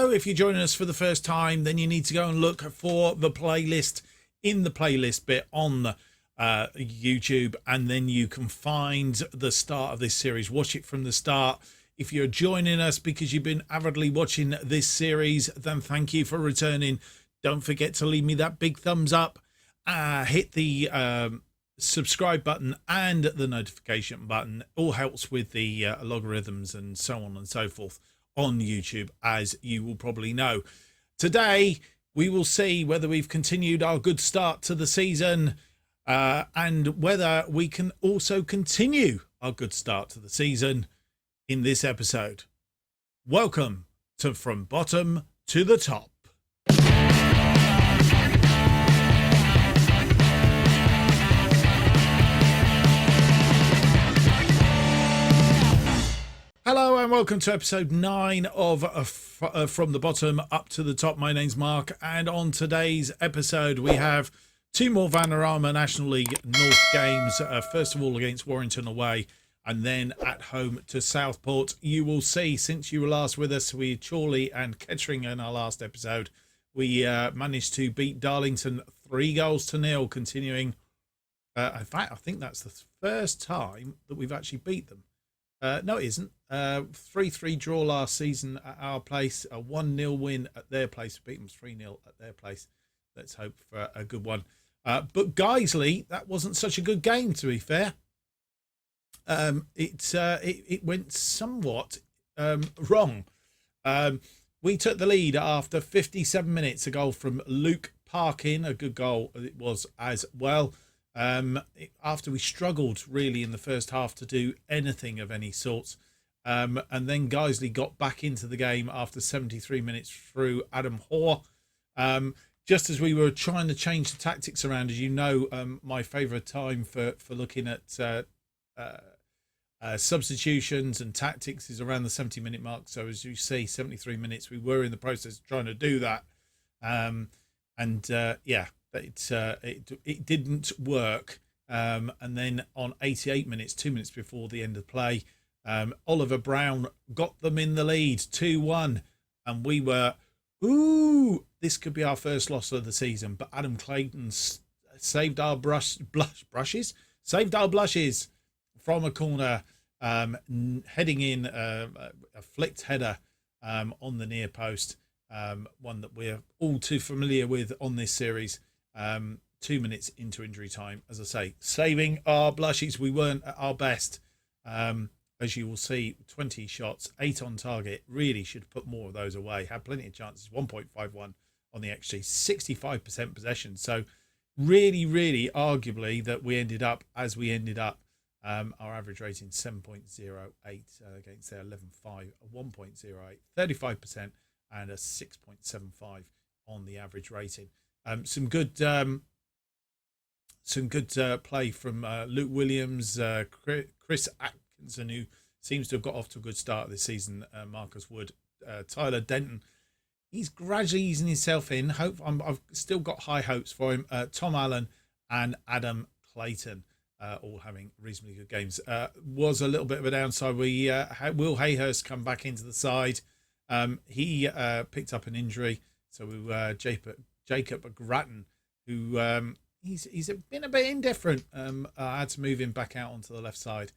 So if you're joining us for the first time, then you need to go and look for the playlist in the playlist bit on YouTube, and then you can find the start of this series. Watch it from the start. If you're joining us because you've been avidly watching this series, then thank you for returning. Don't forget to leave me that big thumbs up. Hit the subscribe button and the notification button. All helps with the logarithms and so on and so forth on YouTube, as you will probably know. Today we will see whether we've continued our good start to the season and whether we can also continue our good start to the season in this episode. Welcome to From Bottom to the Top. Hello and welcome to episode 9 of From the Bottom Up to the Top. My name's Mark, and on today's episode we have two more Vanarama National League North games. First of all against Warrington away, and then at home to Southport. You will see, since you were last with us, we Chorley and Kettering in our last episode. We managed to beat Darlington 3-0, continuing. In fact, I think that's the first time that we've actually beat them. No, it isn't. 3-3 draw last season at our place, a 1-0 win at their place. We beat them 3-0 at their place. Let's hope for a good one. But Guiseley, that wasn't such a good game, to be fair. It went somewhat wrong. We took the lead after 57 minutes. A goal from Luke Parkin, a good goal it was as well. After we struggled really in the first half to do anything of any sorts, and then Guiseley got back into the game after 73 minutes through Adam Hoare. Just as we were trying to change the tactics around, as you know, my favourite time for looking at substitutions and tactics is around the 70-minute mark. So as you see, 73 minutes, we were in the process of trying to do that. It didn't work. And then on 88 minutes, 2 minutes before the end of play, Oliver Brown got them in the lead 2-1. And we were, this could be our first loss of the season. But Adam Clayton saved our blushes from a corner, heading in a flicked header on the near post, one that we're all too familiar with on this series. 2 minutes into injury time, as I say, saving our blushes. We weren't at our best. As you will see, 20 shots, 8 on target. Really should put more of those away. Had plenty of chances. 1.51 on the XG, 65% possession. So really, really arguably that we ended up as we ended up. Our average rating 7.08 against their 11.5, 1.08, 35% and a 6.75 on the average rating. Some good play from Luke Williams, Chris Atkinson, who seems to have got off to a good start this season. Marcus Wood, Tyler Denton. He's gradually easing himself in. I've still got high hopes for him. Tom Allen and Adam Clayton, all having reasonably good games. Was a little bit of a downside. We Will Hayhurst come back into the side. He picked up an injury, so we were Jacob Grattan, who he's been a bit indifferent. I had to move him back out onto the left side.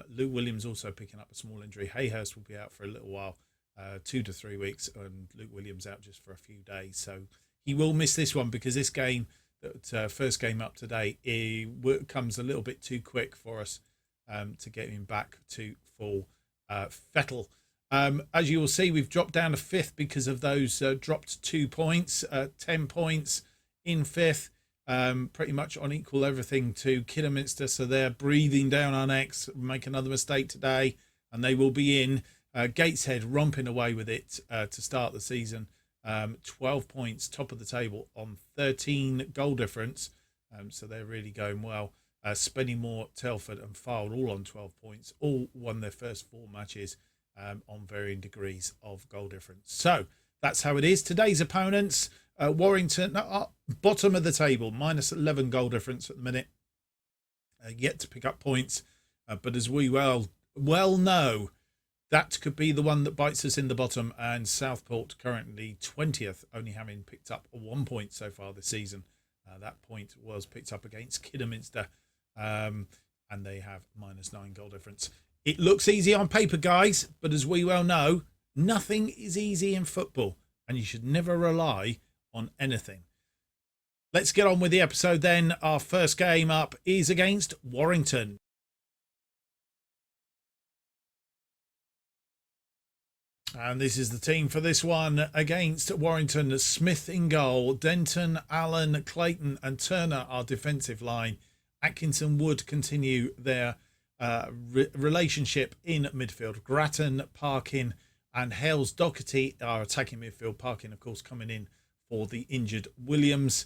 Luke Williams also picking up a small injury. Hayhurst will be out for a little while, 2 to 3 weeks, and Luke Williams out just for a few days. So he will miss this one because this game, that first game up today, it comes a little bit too quick for us to get him back to full fettle. As you will see, we've dropped down to 5th because of those dropped 2 points, 10 points in 5th, pretty much on equal everything to Kidderminster. So they're breathing down our necks, make another mistake today, and they will be in. Gateshead romping away with it to start the season. 12 points, top of the table on 13 goal difference. So they're really going well. Spennymoor, Telford and Fylde all on 12 points, all won their first 4 matches. On varying degrees of goal difference. So that's how it is. Today's opponents, Warrington, bottom of the table, minus 11 goal difference at the minute. Yet to pick up points. But as we well know, that could be the one that bites us in the bottom. And Southport currently 20th, only having picked up 1 point so far this season. That point was picked up against Kidderminster, and they have -9 goal difference. It looks easy on paper, guys, but as we well know, nothing is easy in football, and you should never rely on anything. Let's get on with the episode then. Our first game up is against Warrington. And this is the team for this one against Warrington. Smith in goal, Denton, Allen, Clayton and Turner our defensive line. Atkinson would continue their relationship in midfield. Grattan, Parkin and Hales Doherty are attacking midfield. Parkin, of course, coming in for the injured Williams.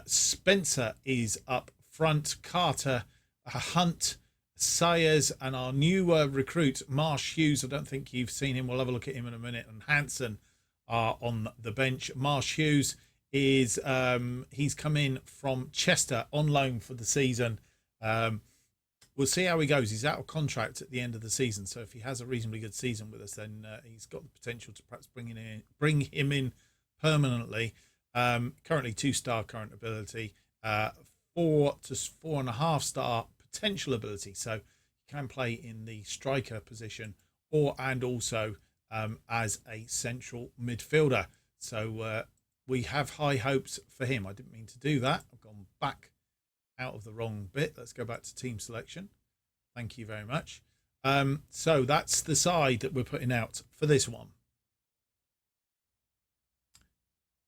Spencer is up front. Carter, Hunt, Sayers and our new recruit Marsh Hughes. I don't think you've seen him. We'll have a look at him in a minute. And Hanson are on the bench. Marsh Hughes is he's come in from Chester on loan for the season. We'll see how he goes. He's out of contract at the end of the season, so if he has a reasonably good season with us, then he's got the potential to perhaps bring him in permanently. Currently 2-star current ability, 4 to 4.5 star potential ability, so he can play in the striker position and also as a central midfielder. So we have high hopes for him. I didn't mean to do that. I've gone back out of the wrong bit. Let's go back to team selection. Thank you very much. So that's the side that we're putting out for this one.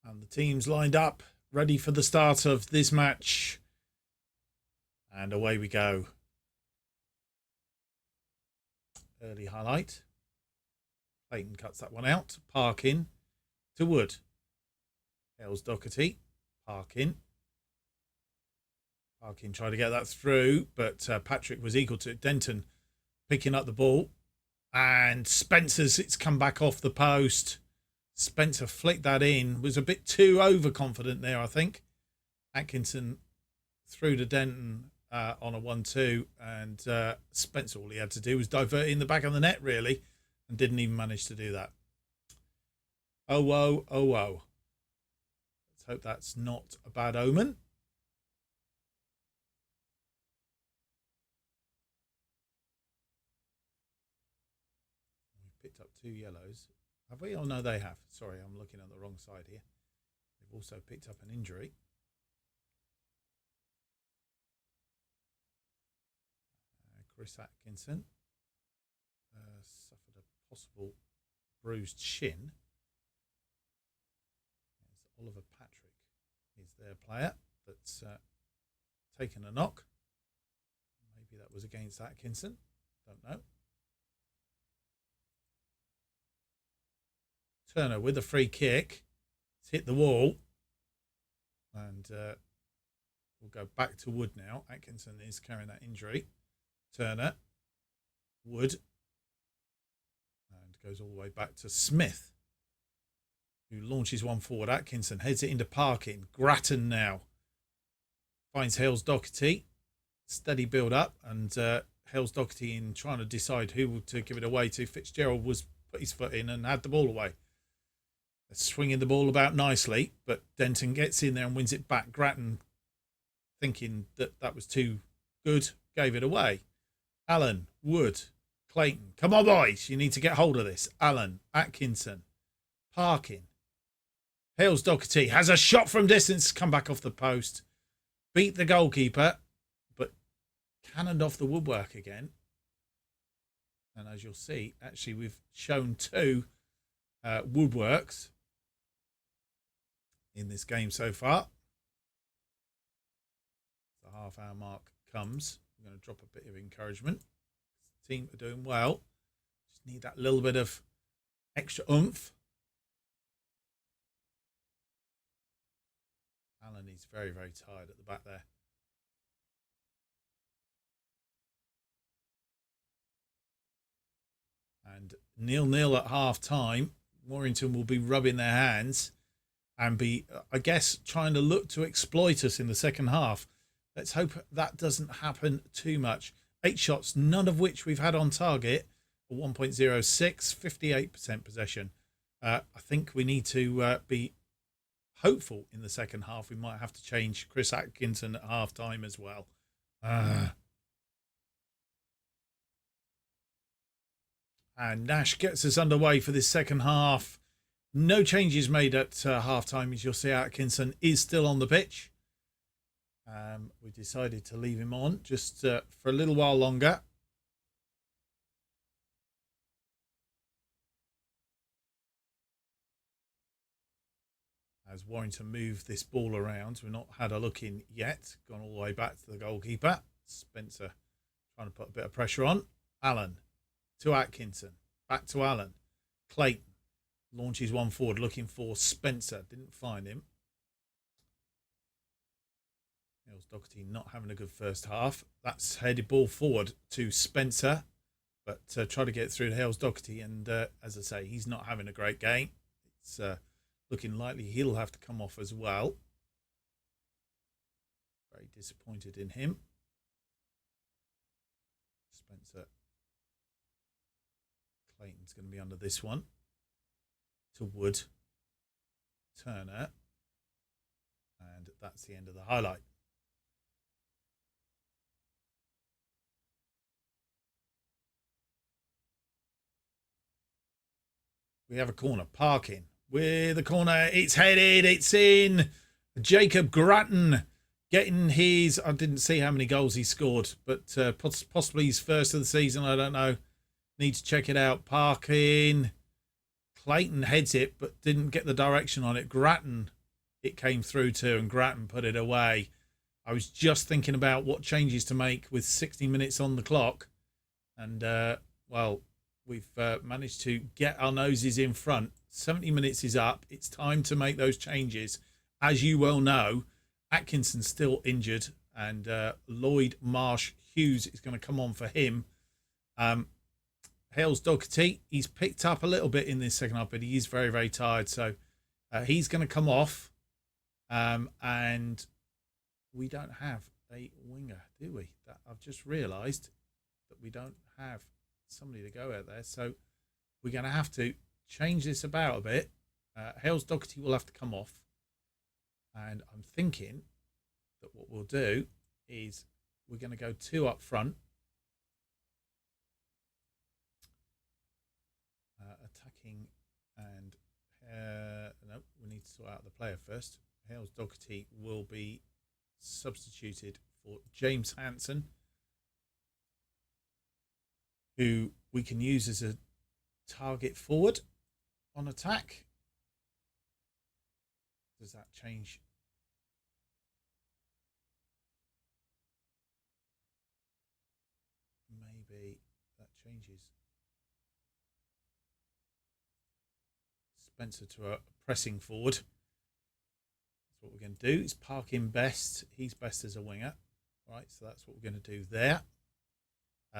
And the team's lined up, ready for the start of this match. And away we go. Early highlight. Clayton cuts that one out. Parkin to Wood. Hales Doherty. Parkin tried to get that through, but Patrick was equal to it. Denton picking up the ball. And it's come back off the post. Spencer flicked that in. Was a bit too overconfident there, I think. Atkinson through to Denton on a 1-2. And Spencer, all he had to do was divert in the back of the net, really. And didn't even manage to do that. Oh, whoa, oh, whoa. Let's hope that's not a bad omen. We've picked up 2 yellows. Have we? Oh, no, they have. Sorry, I'm looking at the wrong side here. They've also picked up an injury. Chris Atkinson suffered a possible bruised shin. There's Oliver Patrick is their player that's taken a knock. Maybe that was against Atkinson. Don't know. Turner with a free kick. It's hit the wall. And we'll go back to Wood now. Atkinson is carrying that injury. Turner. Wood. And goes all the way back to Smith, who launches one forward. Atkinson heads it into Parkin. Grattan now finds Hales Doherty. Steady build up. And Hales Doherty in trying to decide who to give it away to. Fitzgerald was put his foot in and had the ball away. Swinging the ball about nicely, but Denton gets in there and wins it back. Grattan, thinking that was too good, gave it away. Allen, Wood, Clayton. Come on, boys. You need to get hold of this. Allen, Atkinson, Parkin. Hales Doherty has a shot from distance. Come back off the post. Beat the goalkeeper, but cannoned off the woodwork again. And as you'll see, actually, we've shown 2 woodworks in this game so far. The half-hour mark comes. I'm going to drop a bit of encouragement. The team are doing well. Just need that little bit of extra oomph. Alan is very, very tired at the back there. And 0-0 at half-time. Warrington will be rubbing their hands and be, I guess, trying to look to exploit us in the second half. Let's hope that doesn't happen too much. 8 shots, none of which we've had on target. a 1.06, 58% possession. I think we need to be hopeful in the second half. We might have to change Chris Atkinson at half time as well. And Nash gets us underway for this second half. No changes made at half time, as you'll see. Atkinson is still on the pitch. We decided to leave him on just for a little while longer. As Warrington move this ball around, we've not had a look in yet. Gone all the way back to the goalkeeper. Spencer trying to put a bit of pressure on. Allen to Atkinson. Back to Allen. Clayton launches one forward looking for Spencer. Didn't find him. Hales Doherty not having a good first half. That's headed ball forward to Spencer. But try to get through to Hales Doherty. And as I say, he's not having a great game. It's looking likely he'll have to come off as well. Very disappointed in him. Spencer. Clayton's going to be under this one. To Wood. Turner. And that's the end of the highlight. We have a corner. Parking. With a corner. It's headed. It's in. Jacob Grattan getting his... I didn't see how many goals he scored, but possibly his first of the season. I don't know. Need to check it out. Parking. Clayton heads it, but didn't get the direction on it. Grattan, it came through to, and Grattan put it away. I was just thinking about what changes to make with 60 minutes on the clock. And, well, we've managed to get our noses in front. 70 minutes is up. It's time to make those changes. As you well know, Atkinson's still injured, and Lloyd Marsh Hughes is going to come on for him. Hales Doherty, he's picked up a little bit in this second half, but he is very, very tired. So he's going to come off. And we don't have a winger, do we? I've just realised that we don't have somebody to go out there. So we're going to have to change this about a bit. Hales Doherty will have to come off. And I'm thinking that what we'll do is we're going to go two up front. Attacking and no, we need to sort out the player first. Hales Doherty will be substituted for James Hanson, who we can use as a target forward on attack. Does that change? Maybe that changes. Spencer to a pressing forward. That's what we're going to do. It's park him best. He's best as a winger. Right, so that's what we're going to do there.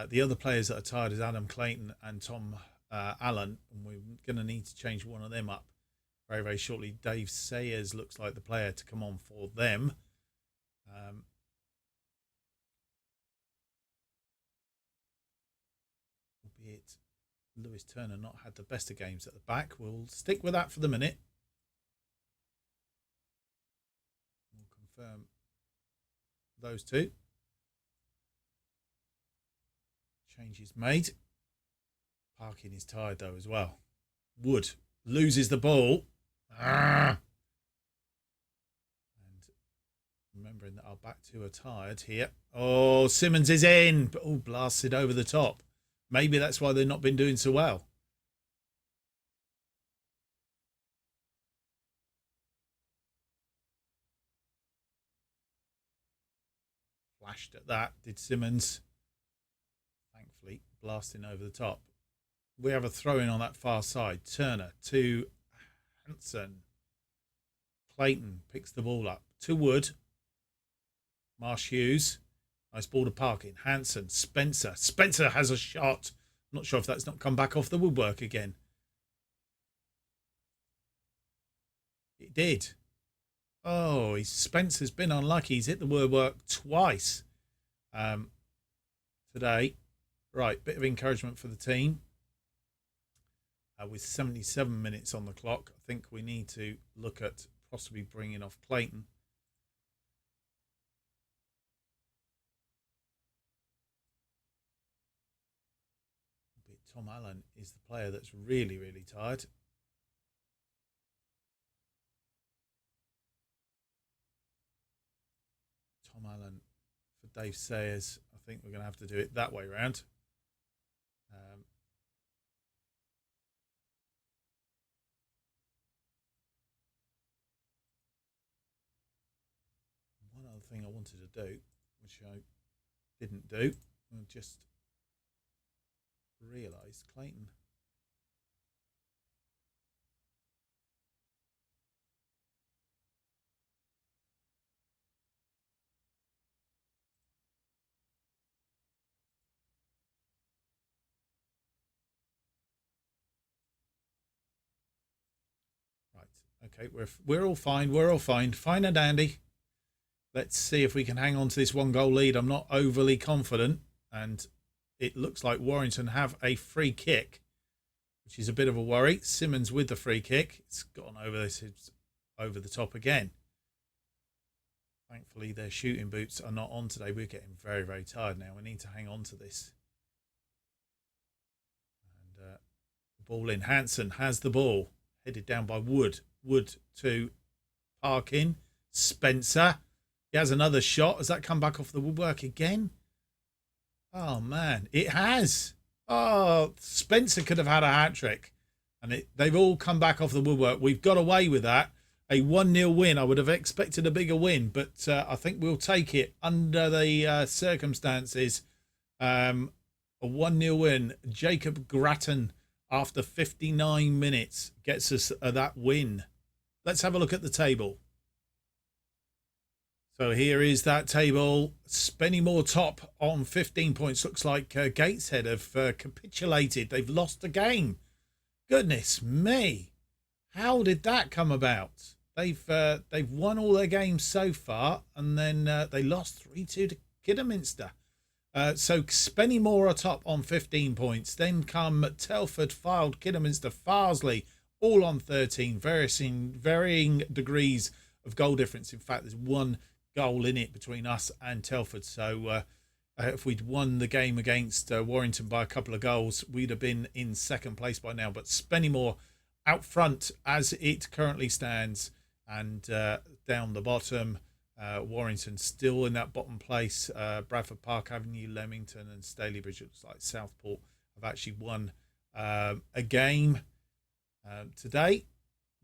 The other players that are tired is Adam Clayton and Tom Allen, and we're going to need to change one of them up very, very shortly. Dave Sayers looks like the player to come on for them. Albeit Lewis Turner not had the best of games at the back. We'll stick with that for the minute. We'll confirm those two. Changes made. Parkin is tired though as well. Wood loses the ball. And remembering that our back two are tired here. Oh, Simmons is in. But, oh, blasted over the top. Maybe that's why they've not been doing so well. Flashed at that, did Simmons. Thankfully, blasting over the top. We have a throw-in on that far side. Turner to Hanson. Clayton picks the ball up. To Wood. Marsh Hughes. Nice ball to Parkin. Hanson. Spencer. Spencer has a shot. I'm not sure if that's not come back off the woodwork again. It did. Oh, Spencer's been unlucky. He's hit the woodwork twice today. Right, bit of encouragement for the team. with 77 minutes on the clock. I think we need to look at possibly bringing off Clayton. Tom Allen is the player that's really, really tired. Tom Allen for Dave Sayers. I think we're going to have to do it that way around. One other thing I wanted to do, which I didn't do, I just realised Clayton. Right, okay, we're all fine. We're all fine. Fine and dandy. Let's see if we can hang on to this 1-goal lead. I'm not overly confident, and it looks like Warrington have a free kick, which is a bit of a worry. Simmons with the free kick. It's gone over this, it's over the top again. Thankfully, their shooting boots are not on today. We're getting very, very tired now. We need to hang on to this. And the ball in. Hansen has the ball. Headed down by Wood. Wood to Parkin. Spencer. He has another shot. Has that come back off the woodwork again? Oh, man. It has. Oh, Spencer could have had a hat-trick. And they've all come back off the woodwork. We've got away with that. A 1-0 win. I would have expected a bigger win, but I think we'll take it under the circumstances. A 1-0 win. Jacob Grattan, after 59 minutes, gets us that win. Let's have a look at the table. So here is that table. Spennymoor top on 15 points. Looks like Gateshead have capitulated. They've lost the game. Goodness me. How did that come about? They've won all their games so far, and then they lost 3-2 to Kidderminster. So Spennymoor are top on 15 points. Then come Telford, Fylde, Kidderminster, Farsley, all on 13, varying degrees of goal difference. In fact, there's 1 goal in it between us and Telford. So if we'd won the game against Warrington by a couple of goals, we'd have been in second place by now. But Spennymoor out front as it currently stands, and down the bottom, Warrington still in that bottom place. Bradford Park Avenue, Leamington and Stalybridge, it looks like Southport have actually won a game today.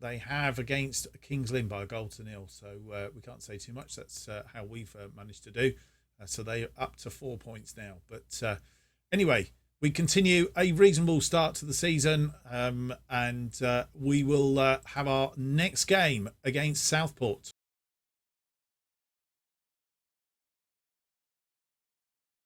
They have against Kings Lynn by a 1-0, so we can't say too much. That's how we've managed to do. So they're up to 4 points now. But anyway, we continue a reasonable start to the season, and we will have our next game against Southport.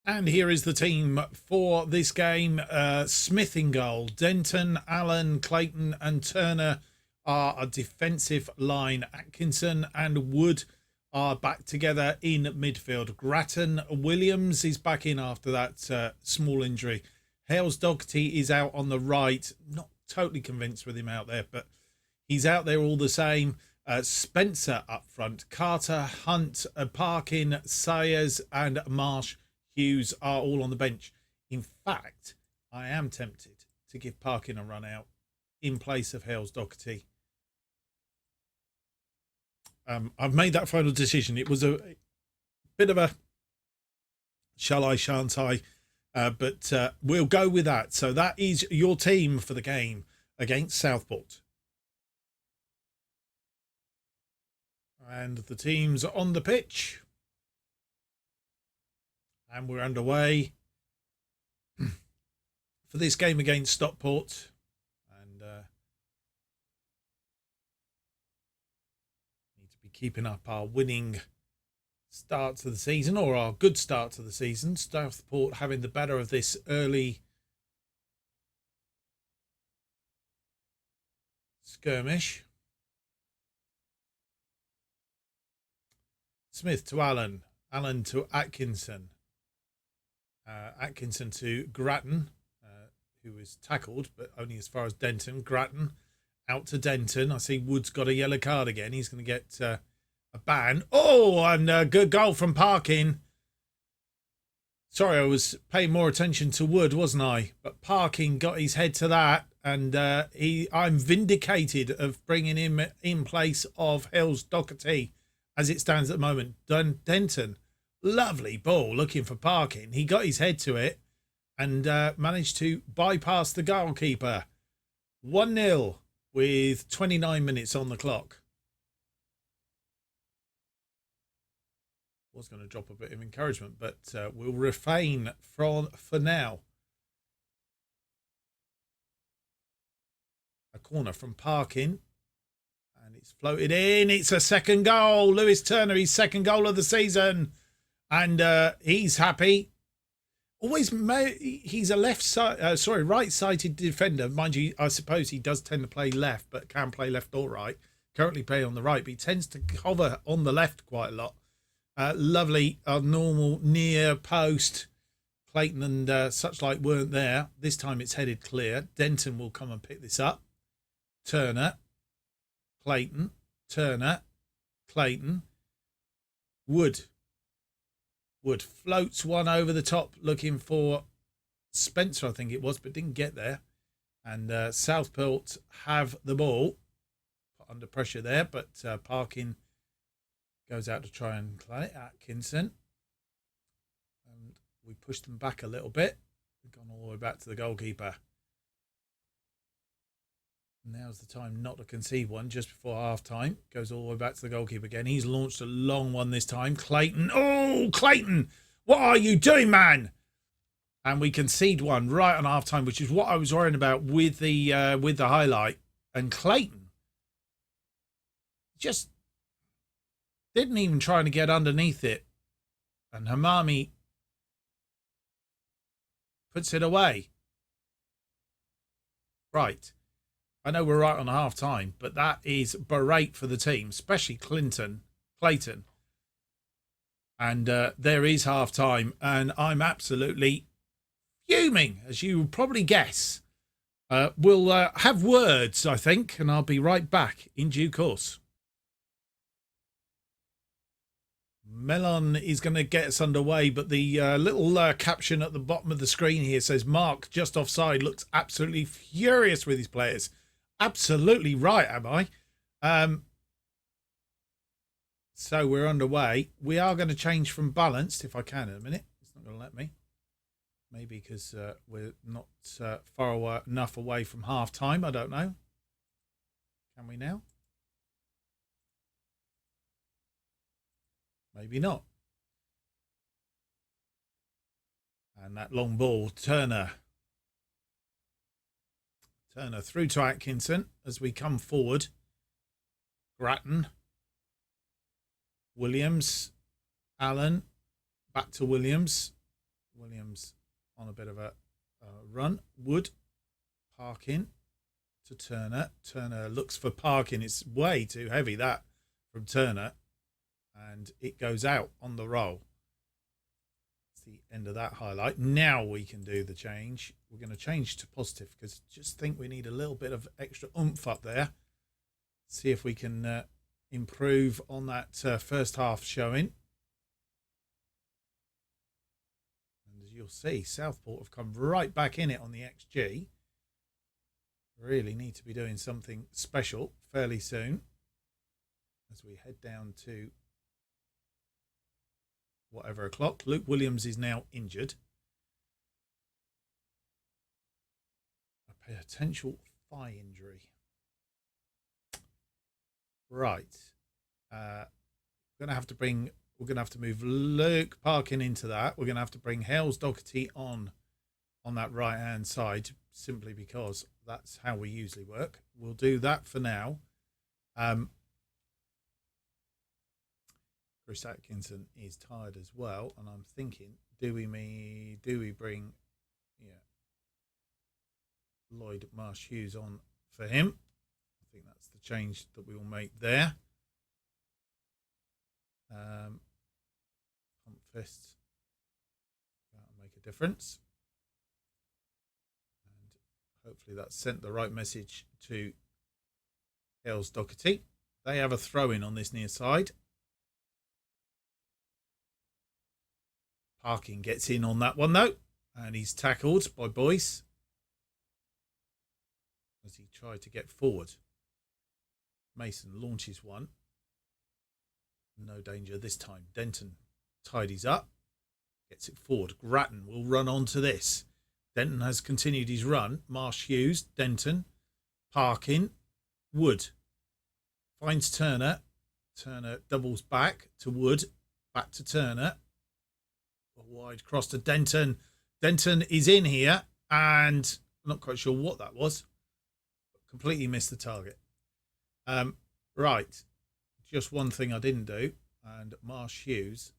And here is the team for this game. Smith in goal. Denton, Allen, Clayton and Turner are a defensive line. Atkinson and Wood are back together in midfield. Grattan Williams is back in after that small injury. Hales Dougherty is out on the right. Not totally convinced with him out there, but he's out there all the same. Spencer up front. Carter, Hunt, Parkin, Sayers and Marsh Hughes are all on the bench. In fact, I am tempted to give Parkin a run out in place of Hales Dougherty. I've made that final decision. It was a bit of a shall I, shan't I? But we'll go with that. So that is your team for the game against Southport. And the teams on the pitch. And we're underway for this game against Stockport. And need to be keeping up our winning start to the season, or our good start to the season. Southport having the better of this early skirmish. Smith to Allen. Allen to Atkinson. Atkinson to Grattan, who was tackled, but only as far as Denton. Grattan out to Denton. I see Wood's got a yellow card again. He's going to get a ban. Oh, and a good goal from Parkin. Sorry, I was paying more attention to Wood, wasn't I? But Parkin got his head to that, and I'm vindicated of bringing him in place of Hills Doherty as it stands at the moment. Denton, lovely ball looking for Parkin. He got his head to it and managed to bypass the goalkeeper. 1-0 with 29 minutes on the clock. Was going to drop a bit of encouragement, but we'll refrain for now. A corner from Parkin, and it's floated in. It's a second goal. Lewis Turner, his second goal of the season, and he's happy. Always, he's a right-sided defender, mind you. I suppose he does tend to play left, but can play left or right. Currently play on the right, but he tends to hover on the left quite a lot. Lovely, normal near post. Clayton and such like weren't there. This time it's headed clear. Denton will come and pick this up. Turner, Clayton, Turner, Clayton. Wood floats one over the top looking for Spencer, I think it was, but didn't get there. And Southport have the ball. Put under pressure there, but Parkin goes out to try and play it. Atkinson. And we pushed them back a little bit. We've gone all the way back to the goalkeeper. Now's the time not to concede one just before half time. Goes all the way back to the goalkeeper again. He's launched a long one this time. Clayton. Oh, Clayton. What are you doing, man? And we concede one right on half time, which is what I was worrying about with the highlight. And Clayton just didn't even try to get underneath it. And Hamami puts it away. Right. I know we're right on half time, but that is berate for the team, especially Clayton. And there is half time, and I'm absolutely fuming, as you will probably guess. We'll have words, I think, and I'll be right back in due course. Melon is going to get us underway, but the little caption at the bottom of the screen here says, Mark, just offside, looks absolutely furious with his players. Absolutely right, am I? So we're underway. We are going to change from balanced, if I can, in a minute. It's not going to let me. Maybe because we're not far enough away from half time. I don't know. Can we now? Maybe not. And that long ball, Turner through to Atkinson as we come forward. Grattan. Williams. Allen. Back to Williams. Williams on a bit of a run. Wood. Parkin to Turner. Turner looks for Parkin. It's way too heavy, that, from Turner. And it goes out on the roll. That's the end of that highlight. Now we can do the change. We're going to change to positive because I just think we need a little bit of extra oomph up there. See if we can improve on that first half showing. And as you'll see, Southport have come right back in it on the XG. Really need to be doing something special fairly soon as we head down to whatever o'clock. Luke Williams is now injured. A potential thigh injury. Right. We're going to have to move Luke Parkin into that. We're going to have to bring Hales Doherty on that right hand side, simply because that's how we usually work. We'll do that for now. Chris Atkinson is tired as well, and I'm thinking, do we bring Lloyd Marsh Hughes on for him? I think that's the change that we will make there. Pump fists, that'll make a difference. And Hopefully that sent the right message to Hales Doherty. They have a throw-in on this near side. Parkin gets in on that one though, and he's tackled by Boyce as he tried to get forward. Mason launches one. No danger this time. Denton tidies up, gets it forward. Grattan will run on to this. Denton has continued his run. Marsh Hughes, Denton, Parkin, Wood. Finds Turner. Turner doubles back to Wood. Back to Turner. A wide cross to Denton. Denton is in here and I'm not quite sure what that was. Completely missed the target. Right. Just one thing I didn't do. And Marsh Hughes,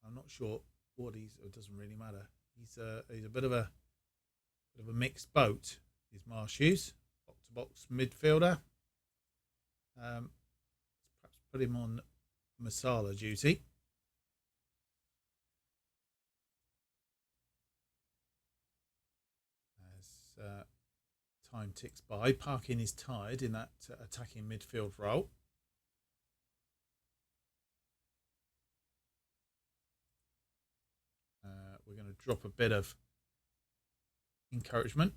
I'm not sure what it doesn't really matter. He's a bit of a mixed boat. He's Marsh Hughes, box-to-box midfielder. Let's perhaps put him on Masala duty. As time ticks by, Parkin is tired in that attacking midfield role. We're going to drop a bit of encouragement.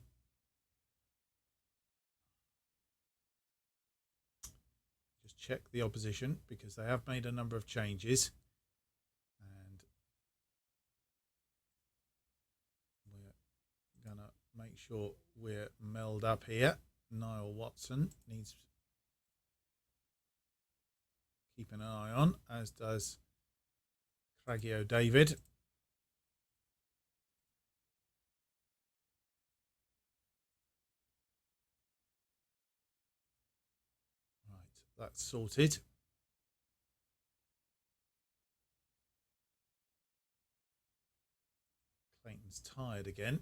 Just check the opposition because they have made a number of changes. And we're going to make sure we're meld up here. Niall Watson needs keeping an eye on, as does Craigie O'David. That's sorted. Clayton's tired again.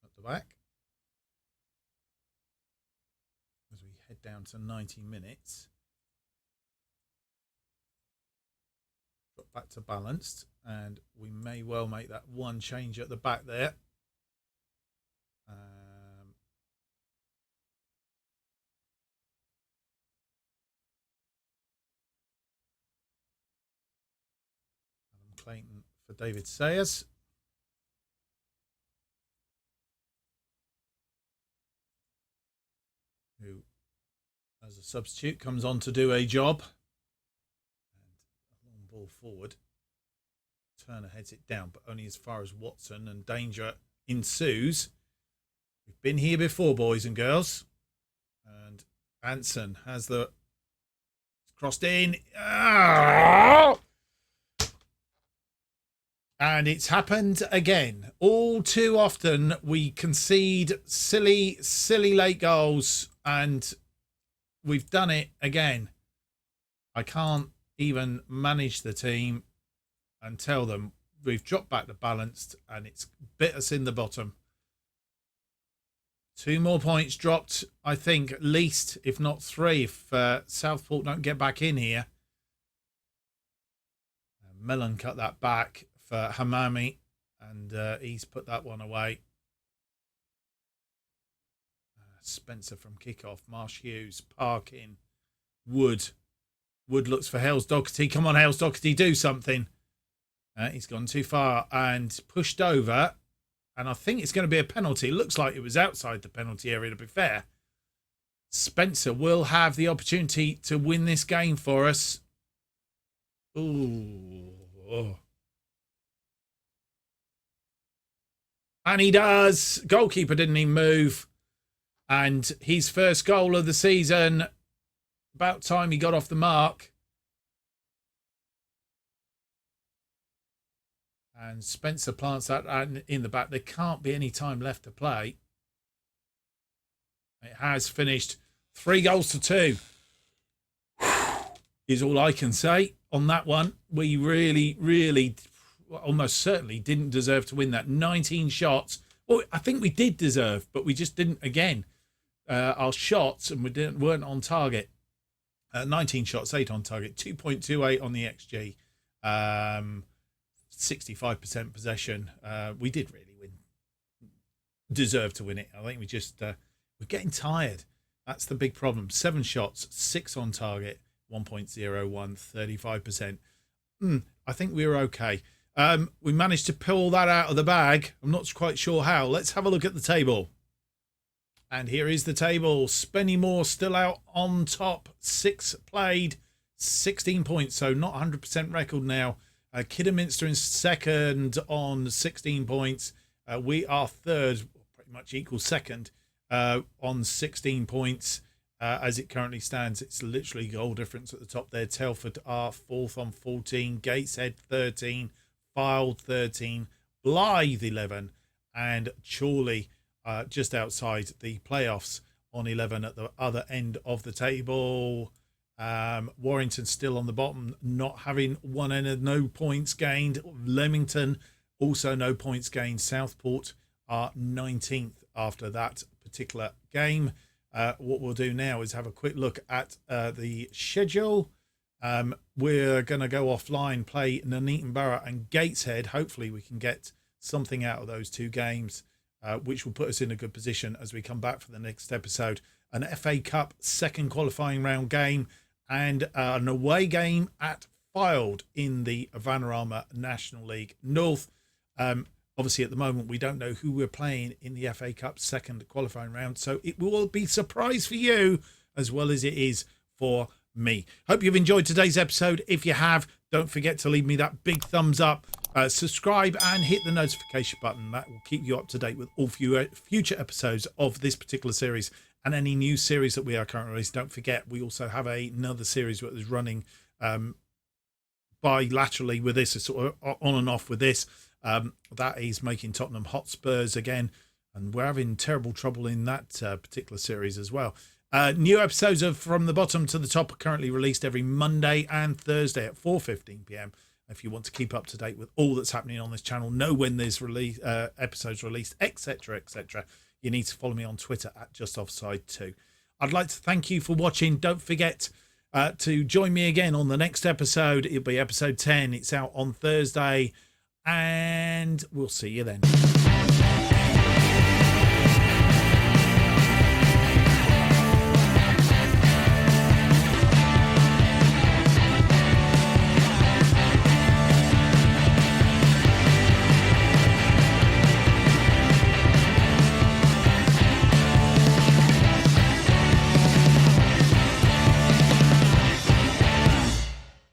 At the back. As we head down to 90 minutes. Drop back to balanced. And we may well make that one change at the back there. Clayton for David Sayers. Who, as a substitute, comes on to do a job. And a long ball forward. Turner heads it down, but only as far as Watson, and danger ensues. We've been here before, boys and girls. And Anson has the crossed in. Oh! And it's happened again. All too often we concede silly late goals, and we've done it again. I can't even manage the team and tell them we've dropped back to balanced and it's bit us in the bottom. 2 more points dropped, I think, at least, if not 3, if Southport don't get back in here. Mellon cut that back for Hamami, and he's put that one away. Spencer from kickoff. Marsh Hughes, Parkin, Wood. Wood looks for Hales Doherty. Come on, Hales Doherty, do something. He's gone too far and pushed over. And I think it's going to be a penalty. It looks like it was outside the penalty area, to be fair. Spencer will have the opportunity to win this game for us. Ooh. Oh. And he does. Goalkeeper didn't even move. And his first goal of the season. About time he got off the mark. And Spencer plants that in the back. There can't be any time left to play. It has finished 3 goals to 2. Is all I can say on that one. We really, almost certainly didn't deserve to win that. 19 shots. Well, I think we did deserve, but we just didn't again. Our shots, and we weren't on target. 19 shots, 8 on target, 2.28 on the XG. 65% possession. We did really win deserve to win it. I think we just we're getting tired. That's the big problem. 7 shots, 6 on target, 1.01, 35%. I think we were okay. We managed to pull that out of the bag. I'm not quite sure how. Let's have a look at the table. And here is the table. Spennymoor still out on top. 6 played, 16 points. So not 100% record now. Kidderminster in second on 16 points. We are third, pretty much equal second, on 16 points. As it currently stands, it's literally goal difference at the top there. Telford are fourth on 14. Gateshead 13. Fylde 13. Blythe 11. And Chorley just outside the playoffs on 11 at the other end of the table. Warrington still on the bottom, not having one end, no points gained. Leamington also no points gained. Southport are 19th after that particular game. What we'll do now is have a quick look at the schedule. We're going to go offline, play Nuneaton Borough and Gateshead. Hopefully we can get something out of those 2 games, which will put us in a good position as we come back for the next episode. An FA Cup second qualifying round game and an away game at Fylde in the Vanarama National League North. Obviously, at the moment, we don't know who we're playing in the FA Cup second qualifying round, so it will be a surprise for you as well as it is for me. Hope you've enjoyed today's episode. If you have, don't forget to leave me that big thumbs up, subscribe and hit the notification button. That will keep you up to date with all future episodes of this particular series and any new series that we are currently releasing. Don't forget, we also have another series that is running bilaterally with this, sort of on and off with this. That is making Tottenham Hotspurs again, and we're having terrible trouble in that particular series as well. New episodes of From the Bottom to the Top are currently released every Monday and Thursday at 4:15 p.m. If you want to keep up to date with all that's happening on this channel, know when there's episodes released, etc., etc., you need to follow me on Twitter at JustOffsideFM. I'd like to thank you for watching. Don't forget to join me again on the next episode. It'll be episode 10. It's out on Thursday, and we'll see you then.